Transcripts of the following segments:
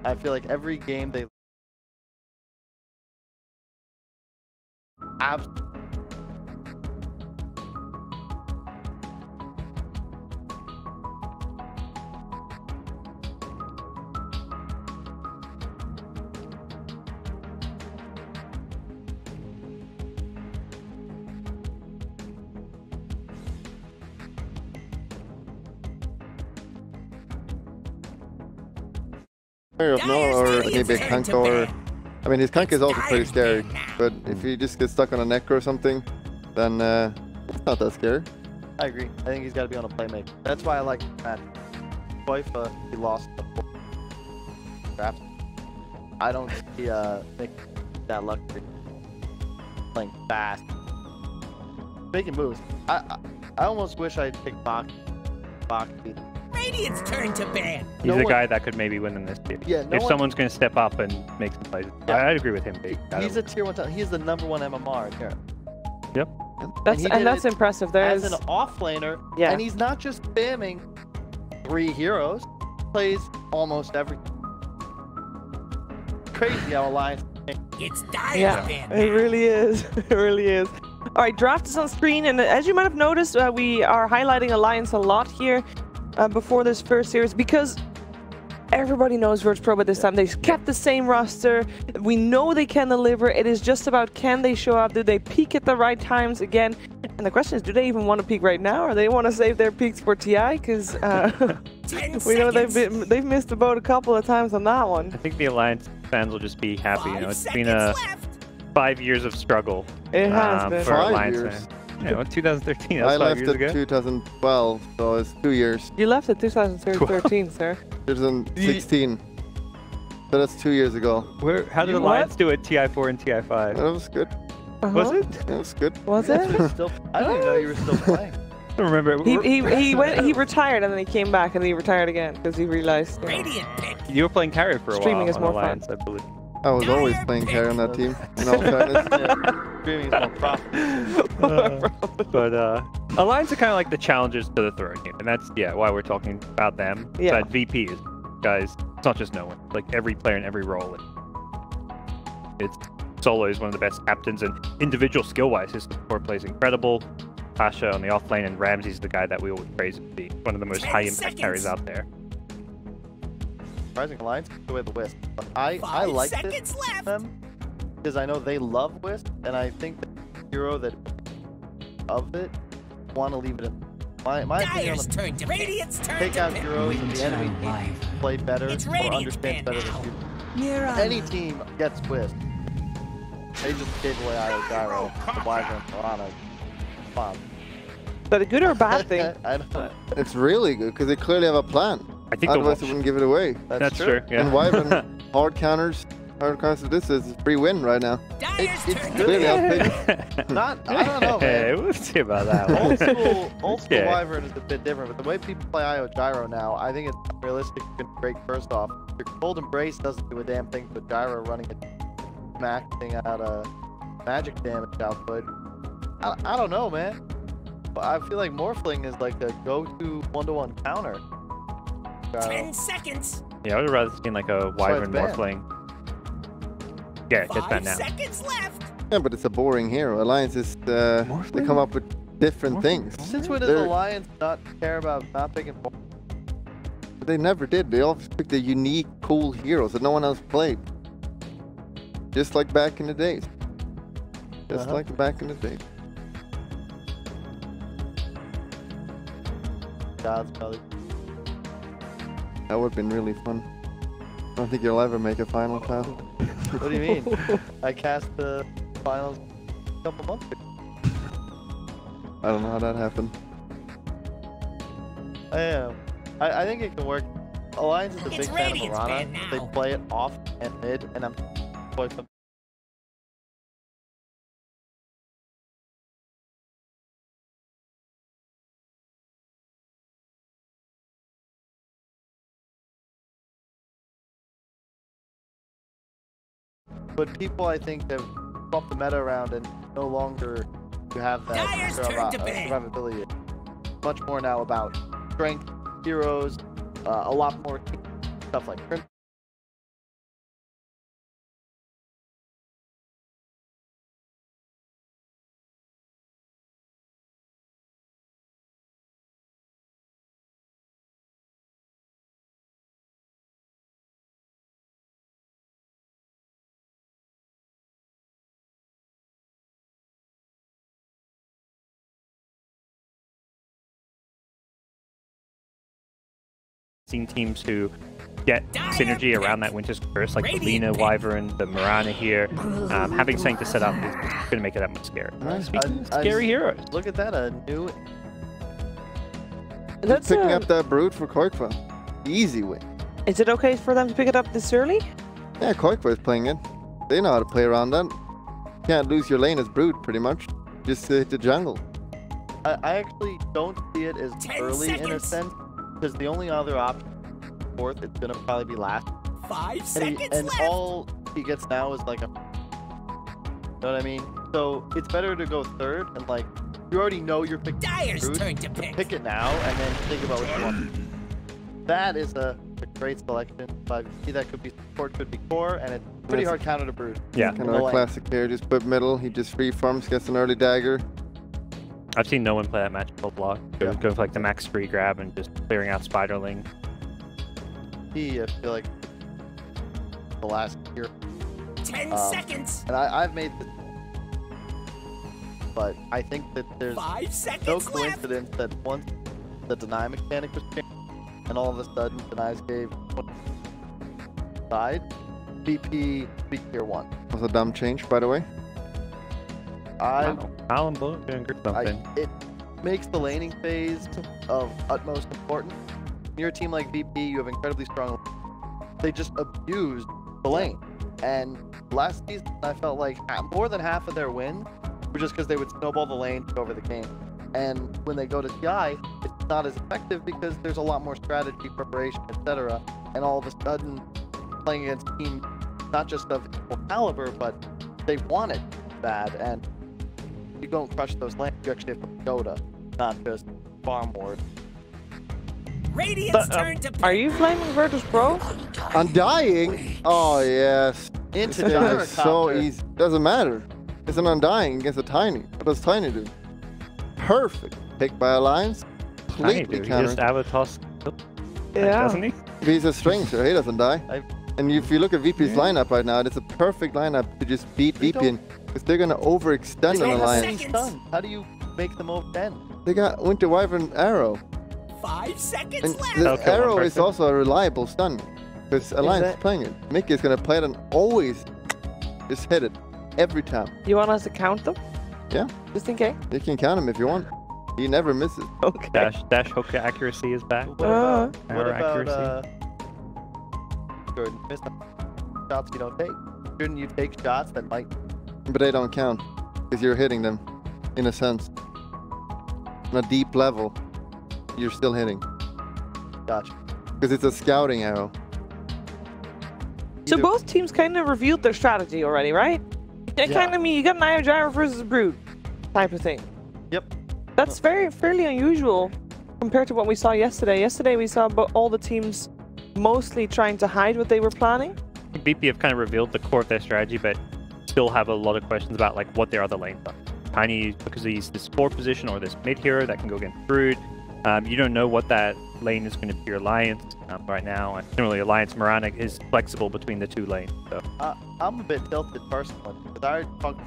I feel like every game they absolutely. Of no, or maybe a Kank, or I mean his Kank is also pretty scary, but if he just gets stuck on a neck or something, then it's not that scary. I agree. I think he's got to be on a playmaker. That's why I like Matt. Boyfa, he lost the draft. I don't see Nick that luxury playing fast, making moves. I almost wish I'd take Bach. Radiant's turn to ban. He's a guy that could maybe win in this tier. Yeah, if someone's going to step up and make some plays. Yeah. I'd agree with him. He's a tier 1 talent. He's the #1 MMR here. Yep. That's impressive. As an offlaner, yeah. And he's not just spamming 3 heroes. He plays almost everything. Crazy how Alliance. It's dire. Yeah, it really is. It really is. All right, draft is on screen, and as you might have noticed, we are highlighting Alliance a lot here. Before this first series, because everybody knows Virtus Pro by this time. They've kept the same roster. We know they can deliver. It is just about, can they show up? Do they peak at the right times again? And the question is, do they even want to peak right now, or they want to save their peaks for TI? Because we know they've missed the boat a couple of times on that one. I think the Alliance fans will just be happy. You know, it's been a 5 years of struggle. It has been. For Alliance fans. Yeah, 2013. That's I 5 left years in ago. 2012, so it's 2 years. You left in 2013, sir. 2016. So that's 2 years ago. How did Alliance do at TI4 and TI5? That was good. Was it? It was good. Was it? I don't even know you were still playing. I don't remember. He retired and then he came back and he retired again because he realized you were playing carry for a while. Streaming is more Alliance, fun. I believe. I was always playing carry on that team. In all fairness. Streaming is more profitable. But Alliance are kind of like the challengers to the throne here, and that's why we're talking about them. Yeah. But VP is guys. It's not just no one. Like every player in every role. It's Solo is one of the best captains, and individual skill-wise, his support play is incredible. Pasha on the off lane, and Ramsey's the guy that we always praise to be one of the most high-impact carries out there. Rising Alliance took away the Wisp, but I like this them because I know they love Wisp, and I think the hero that of it want to leave it in. My opinion on the take out heroes and the enemy play better or understand better than you. Any team gets Wisp. They just gave away Io Gyro, the Wyvern, Piranha. that a good or a bad thing? I don't know. It's really good because they clearly have a plan. I think Otherwise, they wouldn't give it away. that's true. Yeah. And Wyvern hard counters of this is a free win right now. Dyer's It's turn Clearly to outplayed. Not, I don't know, Hey, man. we'll see about that Old one. school Yeah. Wyvern is a bit different, but the way people play IO Gyro now, I think it's realistic to break first off. Your Cold Embrace doesn't do a damn thing to a Gyro running it, maxing out a magic damage output. I don't know, man. But I feel like Morphling is like the go-to one-to-one counter. Gyro. 10 seconds. Yeah, I would rather seen like a Wyvern banned. Morphling. Yeah, it gets 5 banned now. seconds left. Yeah, but it's a boring hero. Alliance is they come up with different things. Since when does They're- Alliance not care about not picking? But they never did. They always picked the unique, cool heroes that no one else played. Just like back in the days. Just like back in the days. God's Valley. That would have been really fun. I don't think you'll ever make a final class. What do you mean? I cast the finals a couple months ago. I don't know how that happened. I am. I think it can work. Alliance is a It's big fan of Radiant's Mirana. banned They now. play it off and mid, and I'm boy from But people, I think, have bumped the meta around and no longer you have that Dyer's turn to ban. survivability. Much more now about strength, heroes, a lot more stuff like Crimson. Seen teams who get synergy around that Winter's Curse, like the Radiant Lina pick. Wyvern, the Mirana here. Having something to set up is going to make it that much scarier. Alright. Speaking of I- scary heroes. Look at that, a new That's Picking up that Brood for Koikva. Easy win. Is it okay for them to pick it up this early? Yeah, Koikva is playing it. They know how to play around that. Can't lose your lane as Brood, pretty much. Just hit the jungle. I actually don't see it as 10 early in a seconds. sense, because the only other option, fourth, it's gonna probably be last. 5 seconds And left. all he gets now is like a, you know what I mean? So it's better to go third and like you already know you're picking Dyer's Brood, turn to so pick. pick it now and then think about what you want. That is a great selection. But that could be support, could be core, and it's pretty Yes. hard counter to Brood. Yeah, Kind of a lane. classic here. Just put middle. He just free farms, gets an early dagger. I've seen no one play that magical block. Yeah. Going for like the max free grab and just clearing out Spiderling. I feel like the last year, 10 seconds. and I've made this, but I think that there's 5 seconds no left. coincidence that once the deny mechanic was changed, and all of a sudden denies gave side, VP tier 1. Was a dumb change, by the way. Alan Blue doing something. It makes the laning phase of utmost importance. When you're a team like VP, you have incredibly strong. They just abused the lane, and last season I felt like more than half of their wins were just because they would snowball the lane to go over the game. And when they go to TI, it's not as effective because there's a lot more strategy, preparation, etc. And all of a sudden, playing against teams not just of equal caliber, but they want it bad, and you don't crush those lanes. You actually have to go to, not just farm ward. Radiant's turn to pick. Are you flaming Virtus Pro? Undying? Oh, yes. Into This thing is so Gyrocopter. easy. Doesn't matter. It's an Undying against a Tiny. What does Tiny do? Perfect. Pick by Alliance. Tiny Completely dude. He just countered. Avatos, Yeah. doesn't he? He's a stranger. He doesn't die. I- And if you look at VP's lineup right now, it's a perfect lineup to just beat They VP in. Because they're going to overextend They an don't have Alliance. any stun. How do you make them over 10? They got Winter Wyvern Arrow. 5 seconds And left. the That'll kill one Arrow is person. also a reliable stun. Because Alliance is it? playing it. Mickey is going to play it and always just hit it. Every time. You want us to count them? Yeah. Just in case. You can count them if you want. He never misses. Okay. Dash hook accuracy is back. What about, Arrow accuracy. Jordan, miss shots you don't take? Shouldn't you take shots that might... But they don't count. Because you're hitting them, in a sense. On a deep level, you're still hitting. Gotcha. Because it's a scouting arrow. So both teams kind of revealed their strategy already, right? It kind of mean you got an Eye Gyro versus a Brood type of thing. Yep. That's fairly unusual compared to what we saw yesterday. Yesterday we saw all the teams mostly trying to hide what they were planning. BP have kind of revealed the core of their strategy, but still have a lot of questions about like what their other lanes are. Tiny, because he's this 4 position or this mid hero that can go against Brood. You don't know what that lane is going to be for your Alliance right now. And similarly, Alliance Moranic is flexible between the 2 lanes. So I'm a bit tilted personally because I talked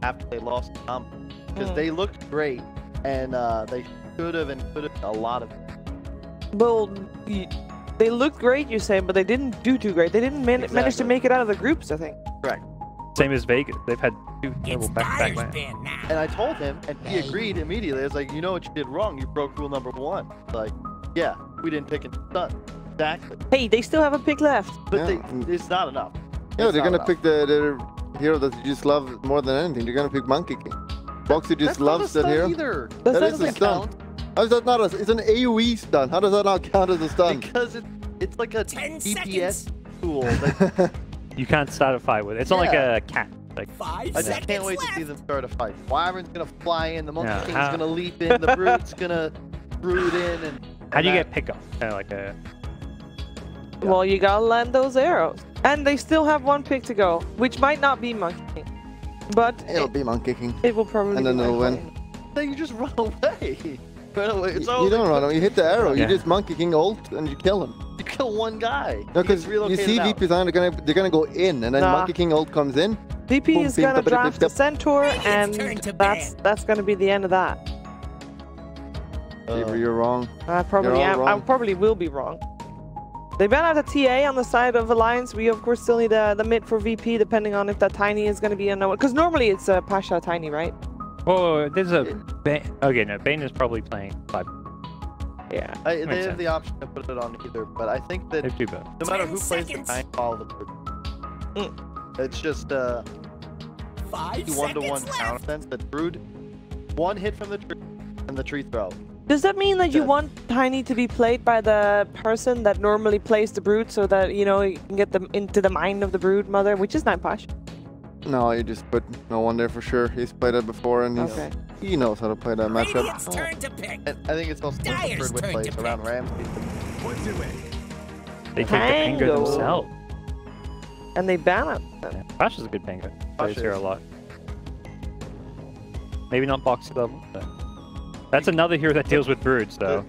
after they lost because they looked great and they should have and could have a lot of. Well, they looked great, you say, but they didn't do too great. They didn't manage to make it out of the groups, I think. Correct. same as Vegas. They've had 2 It's terrible back-to-back Dyer's lands. band now. And I told him, and he agreed immediately. I was like, you know what you did wrong? You broke rule number 1. Like, yeah, we didn't pick it stun. Exactly. Hey, they still have a pick left. But Yeah. it's not enough. Yeah, It's they're not gonna enough. pick the hero that you just love more than anything. They're gonna pick Monkey King. Bo3 just That's loves not a that stun hero. either. That That is a doesn't stun. count How is that not a? It's an AOE stun. How does that not count as a stun? because it's like a 10 DPS tool. That, You can't start a fight with it. It's not like Yeah. a cat. Like 5 I just seconds can't wait left. to see them start a fight. Wyvern's gonna fly in, the Monkey Yeah, King's how- gonna leap in, the Brood's gonna brood in, and how do you that- get pickup? Kind of like a. Well, you gotta land those arrows. And they still have 1 pick to go, which might not be Monkey King. But It'll be Monkey King. it will probably And then be they'll Monkey win. King. Then you just run away. Run away. It's You over. don't run him. You hit the arrow. Yeah. You just Monkey King ult and you kill him. You kill one guy. No, He gets because you relocated see out. VP's are they're gonna go in, and then Nah. Monkey King ult comes in. VP Boom, is bing, gonna bada, bing, draft the bing, Centaur, It's and turn to that's gonna be the end of that. You're wrong. I probably You're all am. I wrong. probably will be wrong. They ban out a TA on the side of Alliance. We of course still need the mid for VP, depending on if that Tiny is going to be a no. Because normally it's a Pasha Tiny, right? Oh, there's a. Okay, no, Bane is probably playing 5. Yeah. They Makes have the option to put it on either, but I think that They do both. no matter 10 who plays the seconds. tank, all the Brood. It's just 5 1-to-1 seconds left. counter sense that Brood, 1 hit from the tree and the tree throw. Does that mean that you Yeah. want Tiny to be played by the person that normally plays the Brood, so that you can get them into the mind of the Brood mother, which is not Pasha? No, you just put no one there for sure. He's played it before, and Okay. he knows how to play that matchup. Radiant's turn to pick. And I think it's also Dyer's preferred with turn plays to around pick. Ramsey. They take the Pango Pango. themselves. And they ban it. Yeah. Bash is a good Pango. Plays Bash here a is. lot. Maybe not boxy level, but that's another hero that deals with broods, though.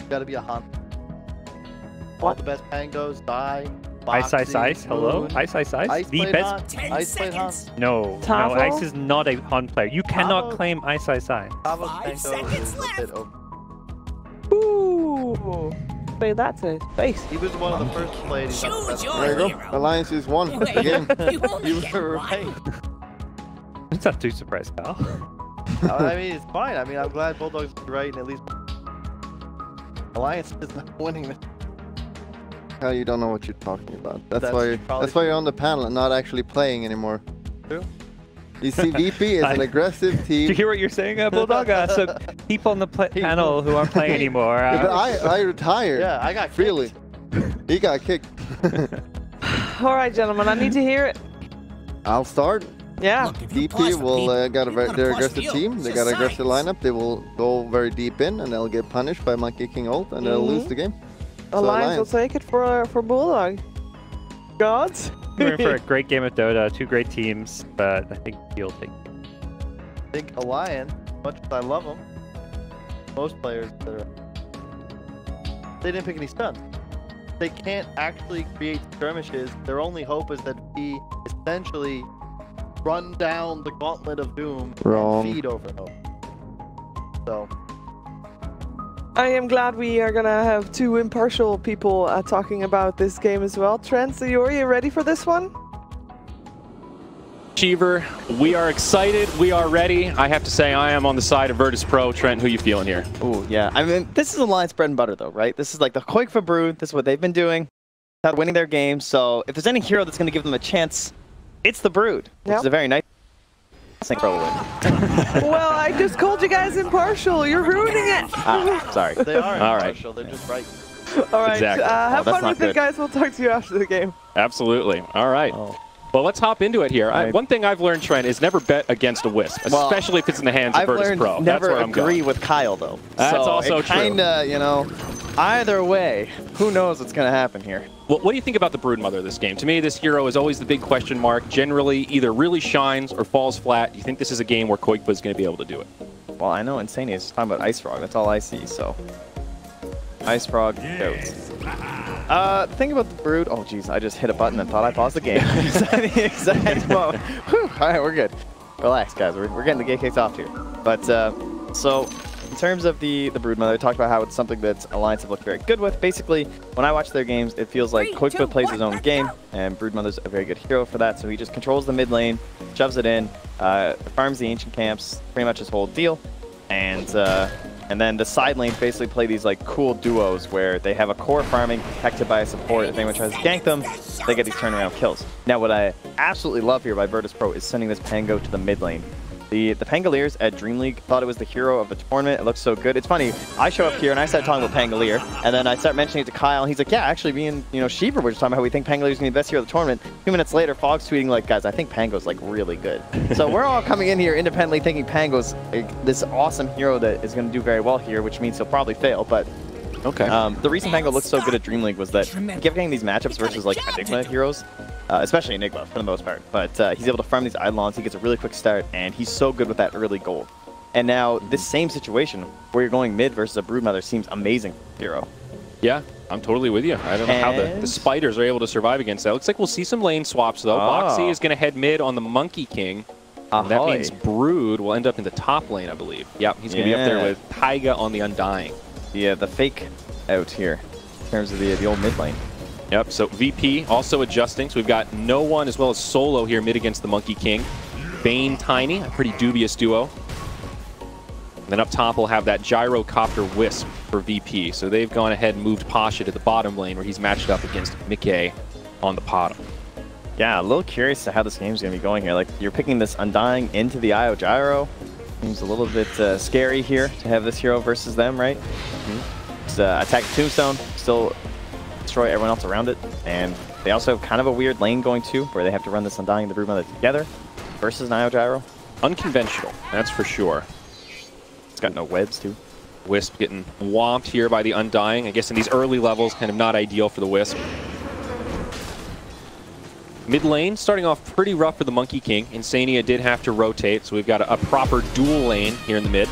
Gotta be a hunt. All What? the best pangos die. Ice, ice, Boxy, ice. Hello, Moon. ice, ice, ice. Ice The played best. Hunt. 10 Ice played Hunt. seconds. No, Tavo? no, Ice is not a hunt player. You cannot Tavo- claim Ice, ice, ice. Tavo's 5 pango seconds is a bit left. over. Ooh. Say that to his face. He was one of the first to play. He's not the Choose best your player. There you go. hero. Alliance is won Wait, the game. you only You get were one. right. It's not too surprised, pal. I mean, it's fine. I mean, I'm glad Bulldog's right, and at least Alliance is not winning this. Hell, you don't know what you're talking about. That's That's why. probably That's why you're on the panel and not actually playing anymore. True. You see, VP is an aggressive Do you team. hear what you're saying, Bulldog? So people on the panel who aren't playing anymore. Yeah, but I retired. Yeah, I got Freely. He got kicked. All right, gentlemen, I need to hear it. I'll start. Yeah. Look, if you DP pause the will beat, got a you very want their to pause aggressive the team. field. They It's got a an aggressive science. lineup. They will go very deep in, and they'll get punished by Monkey King ult, and they'll lose the game. Alliance will take it for Bulldog. Gods. We're in for a great game of Dota. 2 great teams, but I think you'll take. I think Alliance, much as I love them, most players that are, they didn't pick any stuns. They can't actually create skirmishes. Their only hope is that we essentially run down the gauntlet of doom Wrong. and feed over hope. So, I am glad we are gonna have 2 impartial people talking about this game as well. Trent, so are you ready for this one? Cheever. We are excited. We are ready. I have to say, I am on the side of Virtus Pro. Trent, who you feeling here? Ooh, yeah. I mean, this is Alliance bread and butter, though, right? This is like the Koikfa Brood. This is what they've been doing. Not winning their games. So if there's any hero that's going to give them a chance, it's the Brood, which is a very nice thing for a win. Well, I just called you guys impartial. You're ruining it. Sorry. They are All right. impartial. They're just right. All right. Exactly. Have that's fun not with it, good. guys. We'll talk to you after the game. Absolutely. All right. Well, let's hop into it here. Right. One thing I've learned, Trent, is never bet against a Wisp, especially if it's in the hands of I've Virtus learned Pro. never That's where I'm agree going. with Kyle, though. That's so also it true. Kinda, you know, either way, who knows what's going to happen here. Well, what do you think about the Broodmother this game? To me, this hero is always the big question mark. Generally, either really shines or falls flat. Do you think this is a game where Koikfa is going to be able to do it? Well, I know Insania is talking about Ice Frog. That's all I see, so. Ice Frog goes. The thing about the Brood, oh jeez, I just hit a button and thought I paused the game. the exact moment. Whew, all right, we're good. Relax, guys. We're getting the gay cakes off here. But so in terms of the Broodmother, I talked about how it's something that Alliance have looked very good with. Basically, when I watch their games, it feels like Koikfa plays his own game, and Broodmother's a very good hero for that. So he just controls the mid lane, shoves it in, farms the ancient camps, pretty much his whole deal, and then the side lanes basically play these like cool duos where they have a core farming protected by a support. If anyone tries to gank them, they get these turnaround kills. Now, what I absolutely love here by Virtus Pro is sending this Pango to the mid lane. The Pangoliers at Dream League thought it was the hero of the tournament. It looks so good. It's funny, I show up here and I start talking about Pangolier, and then I start mentioning it to Kyle, and he's like, yeah, actually, me and Sheever were just talking about how we think Pangolier's gonna be the best hero of the tournament. 2 minutes later, Fog's tweeting like, guys, I think Pango's like really good. So we're all coming in here independently thinking Pango's like, this awesome hero that is gonna do very well here, which means he'll probably fail, but okay. The reason Pango looked so good at Dream League was that he kept getting these matchups versus like Enigma heroes, especially Enigma for the most part. But he's able to farm these Eidolons, he gets a really quick start, and he's so good with that early gold. And now this same situation where you're going mid versus a Broodmother seems amazing hero. Yeah, I'm totally with you. I don't know how the spiders are able to survive against that. Looks like we'll see some lane swaps, though. Bo3 is going to head mid on the Monkey King. That means Brood will end up in the top lane, I believe. Yep, he's going to be up there with Taiga on the Undying. Yeah, the fake out here in terms of the old mid lane. Yep, so VP also adjusting. So we've got no one as well as Solo here mid against the Monkey King. Bane Tiny, a pretty dubious duo. And then up top we'll have that Gyrocopter Wisp for VP. So they've gone ahead and moved Pasha to the bottom lane where he's matched up against Mickey on the bottom. Yeah, a little curious to how this game's going to be going here. Like, you're picking this Undying into the Io Gyro. Seems a little bit scary here to have this hero versus them, right? It's attack Tombstone, still destroy everyone else around it. And they also have kind of a weird lane going too, where they have to run this Undying and the Broodmother together versus an Io Gyro. Unconventional, that's for sure. It's got no webs too. Wisp getting whomped here by the Undying. I guess in these early levels, kind of not ideal for the Wisp. Mid lane, starting off pretty rough for the Monkey King. Insania did have to rotate, so we've got a proper dual lane here in the mid.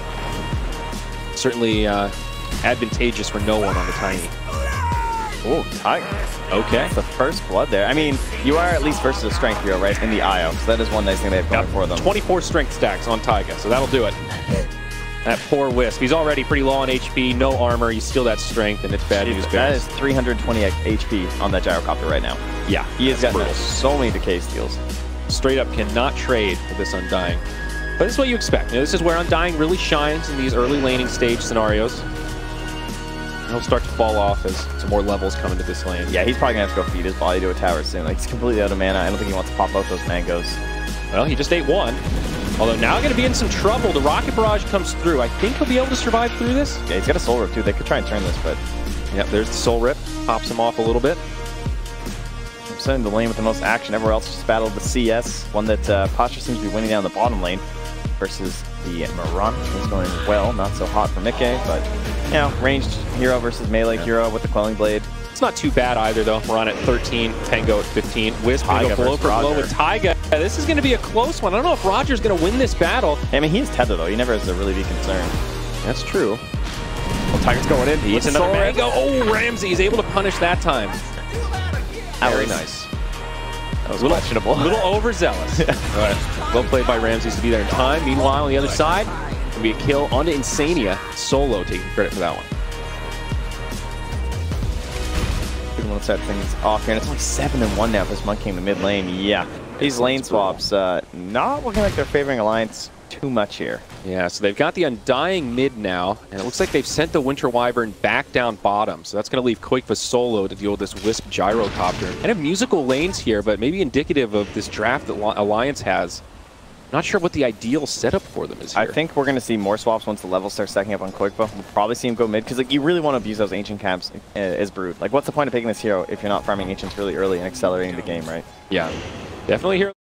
Certainly advantageous for no one on the Tiny. Oh, Tiger. Okay. That's the first blood there. I mean, you are at least versus a strength hero, right? In the IO, so that is one nice thing they have going for them. 24 strength stacks on Taiga, so that'll do it. That poor Wisp. He's already pretty low on HP, no armor. He's still that strength, and it's bad news. That is 320 HP on that Gyrocopter right now. Yeah, he has gotten so many decay steals. Straight up cannot trade with this Undying. But this is what you expect. You know, this is where Undying really shines in these early laning stage scenarios. He'll start to fall off as some more levels come into this lane. Yeah, he's probably going to have to go feed his body to a tower soon. Like, he's completely out of mana. I don't think he wants to pop out those mangoes. Well, he just ate one. Although now going to be in some trouble. The Rocket Barrage comes through. I think he'll be able to survive through this. Yeah, he's got a Soul Rip too. They could try and turn this, but... Yep, there's the Soul Rip. Pops him off a little bit. Sending the lane with the most action. Everywhere else just battled the CS. One that Pasha seems to be winning down the bottom lane versus the Maran. It's going well. Not so hot for Mickey, but, you know, ranged hero versus melee hero with the Quelling Blade. It's not too bad either, though. We're on at 13, Pango at 15. Wisp going to go blow for blow with Taiga. This is going to be a close one. I don't know if Roger's going to win this battle. I mean, he is Tether, though. He never has to really be concerned. That's true. Well, Tiger's going in. He's another Mango. Oh, Ramsey is able to punish that time. Very nice. That was questionable. A little overzealous. Well played by Ramsey to be there in time. Meanwhile, on the other side, it'll be a kill onto Insania. Solo taking credit for that one. We'll start things off here, and it's only 7-1 now for this Monkey in the mid lane. Yeah, These lane swaps, not looking like they're favoring Alliance too much here. Yeah, so they've got the Undying mid now, and it looks like they've sent the Winter Wyvern back down bottom. So that's going to leave Koikva solo to deal with this Wisp Gyrocopter. Kind of musical lanes here, but maybe indicative of this draft that Alliance has. Not sure what the ideal setup for them is here. I think we're going to see more swaps once the levels start stacking up on Koikva. We'll probably see him go mid, because like, you really want to abuse those Ancient camps as Brood. Like, what's the point of picking this hero if you're not farming Ancients really early and accelerating the game, right? Yeah, definitely here.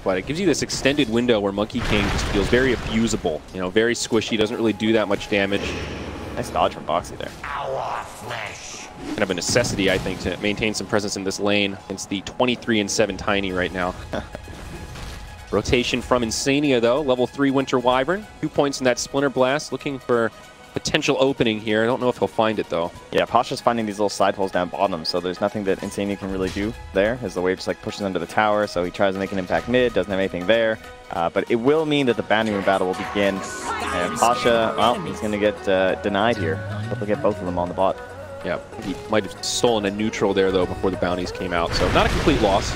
But it gives you this extended window where Monkey King just feels very abusable. You know, very squishy, doesn't really do that much damage. Nice dodge from Boxy there. Kind of a necessity, I think, to maintain some presence in this lane against the 23-7 Tiny right now. Rotation from Insania, though. Level 3 Winter Wyvern. 2 points in that Splinter Blast. Looking for potential opening here. I don't know if he'll find it, though. Yeah, Pasha's finding these little side pulls down bottom, so there's nothing that Insania can really do there, as the wave just like pushes under the tower, so he tries to make an impact mid, doesn't have anything there. But it will mean that the boundary room battle will begin, and Pasha, well, he's going to get denied here. But they'll get both of them on the bot. Yeah, he might have stolen a neutral there, though, before the bounties came out, so not a complete loss.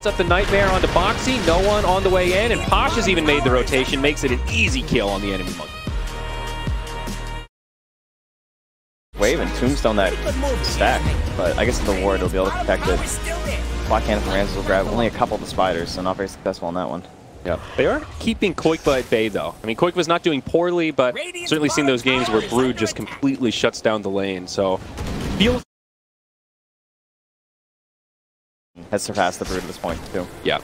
Up the Nightmare onto Boxy, no one on the way in, and Pasha's even made the rotation, makes it an easy kill on the enemy Monkey. Wave and Tombstone that stack, but I guess the ward will be able to protect it. Black Hand from Ramses will grab only a couple of the spiders, so not very successful on that one. Yeah, they are keeping Koikva at bay, though. I mean, Koikva's not doing poorly, but certainly seen those games where Brood just completely shuts down the lane, so feels has surpassed the Brood at this point, too. Yeah.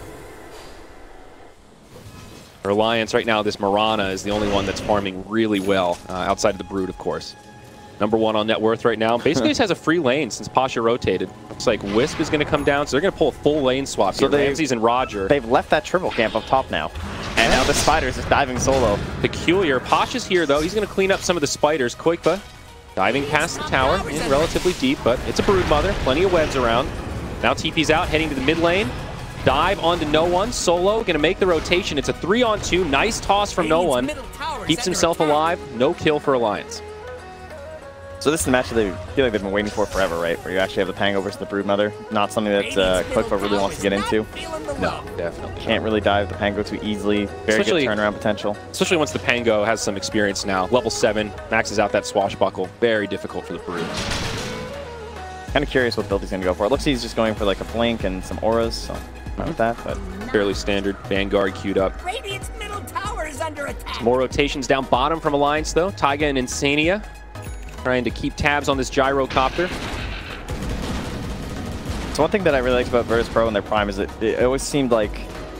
For Alliance right now, this Mirana is the only one that's farming really well, outside of the Brood, of course. #1 on net worth right now. Basically just has a free lane since Pasha rotated. Looks like Wisp is going to come down, so they're going to pull a full lane swap here. Ramses and Roger. They've left that triple camp up top now. And now the Spiders is diving solo. Peculiar. Pasha's here, though. He's going to clean up some of the Spiders. Koikva diving past the tower, in relatively deep, but it's a Brood Mother. Plenty of webs around. Now TP's out, heading to the mid lane. Dive onto No One. Solo going to make the rotation. It's a 3-on-2. Nice toss from No One. Keeps himself alive. No kill for Alliance. So this is the match that they feel like they've been waiting for forever, right? Where you actually have the Pango versus the Brood Mother. Not something that Koikva really wants to get into. No, definitely. Can't really dive the Pango too easily. Very good turnaround potential. Especially once the Pango has some experience now. Level 7, maxes out that Swashbuckle. Very difficult for the Brood. Kind of curious what build he's going to go for. It looks like he's just going for like a Blink and some auras. So With that, but Fairly standard. Vanguard queued up. Radiant's middle tower is under attack. More rotations down bottom from Alliance, though. Taiga and Insania trying to keep tabs on this gyrocopter. so one thing that I really liked about Virtus Pro in their prime is it always seemed like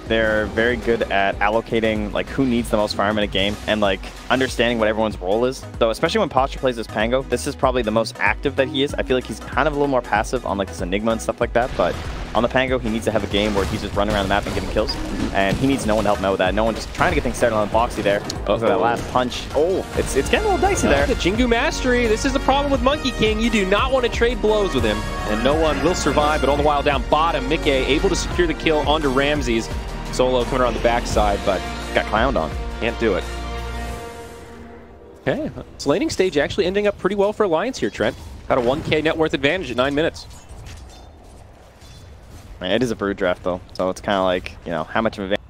they're very good at allocating like who needs the most farm in a game and like understanding what everyone's role is. So especially when Posture plays as Pango, this is probably the most active that he is. I feel like he's kind of a little more passive on like this Enigma and stuff like that, but on the Pango, he needs to have a game where he's just running around the map and getting kills. And he needs no one to help him out with that. No one just trying to get things started on the Boxy there. So that last punch. Oh, it's getting a little dicey there. The Jingu Mastery. This is the problem with Monkey King. You do not want to trade blows with him. And no one will survive, but all the while down bottom, Mickey able to secure the kill onto Ramses. Solo coming around the backside, but Got clowned on. can't do it. Okay, this laning stage actually ending up pretty well for Alliance here, Trent. Got a 1K net worth advantage at 9 minutes. It is a brood draft though, so it's kind of like, you know, how much of an advantage